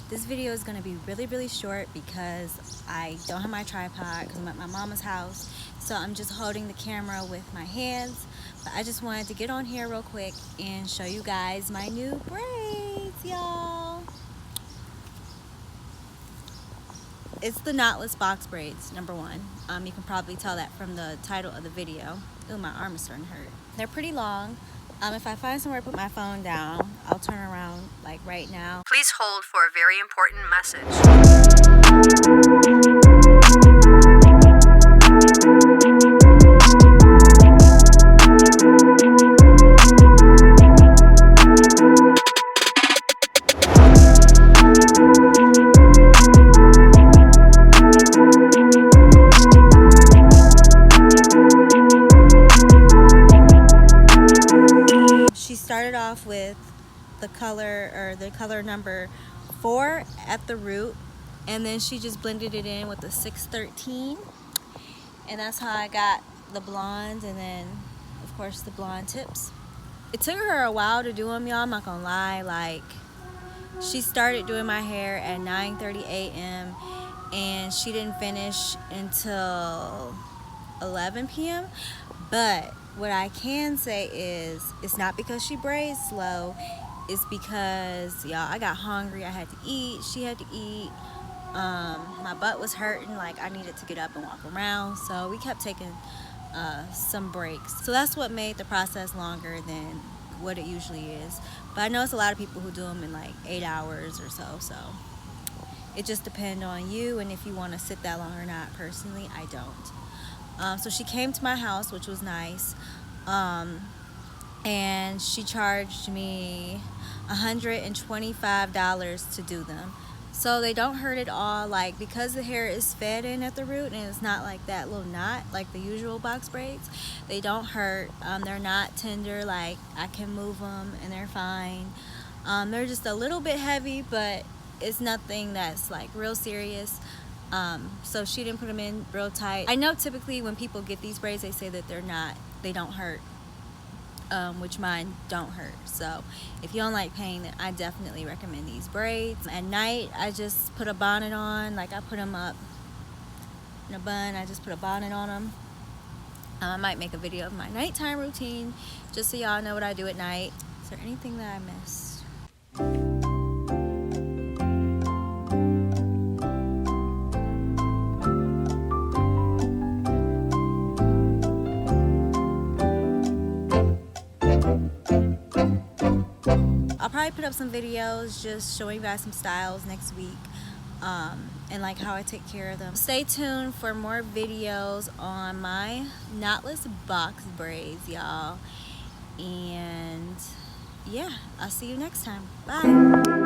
This video is going to be really short because I don't have my tripod because I'm at my mama's house. So I'm just holding the camera with my hands. But I just wanted to get on here real quick and show you guys my new braids, y'all. It's the Knotless box braids, number one. You can probably tell that from the title of the video. Ooh, my arm is starting to hurt. They're pretty long. If I find somewhere to put my phone down, I'll turn around like right now. Please hold for a very important message. She started off with the color number 4 at the root, and then she just blended it in with the 613, and that's how I got the blondes, and then of course the blonde tips. It took her a while to do them, y'all. I'm not gonna lie. Like, she started doing my hair at 9:30 a.m. and she didn't finish until 11 p.m. But what I can say is it's not because she braids slow. It's because, y'all, I got hungry. I had to eat. She had to eat. My butt was hurting. Like, I needed to get up and walk around. So we kept taking some breaks. So that's what made the process longer than what it usually is. But I know it's a lot of people who do them in like 8 hours or so. So it just depends on you and if you want to sit that long or not. Personally, I don't. So she came to my house, which was nice. And she charged me $125 to do them. So they don't hurt at all, like, because the hair is fed in at the root and it's not like that little knot like the usual box braids. They don't hurt. They're not tender. Like, I can move them and they're fine. They're just a little bit heavy, but it's nothing that's like real serious. So she didn't put them in real tight. I know typically when people get these braids, they say that they don't hurt, which mine don't hurt. So if you don't like pain, then I definitely recommend these braids. At night, I just put a bonnet on. Like, I put them up in a bun. I just put a bonnet on them. I might make a video of my nighttime routine just so y'all know what I do at night. Is there anything that I missed? I'll probably put up some videos just showing you guys some styles next week, and like how I take care of them. Stay tuned for more videos on my knotless box braids, y'all. And yeah, I'll see you next time. Bye.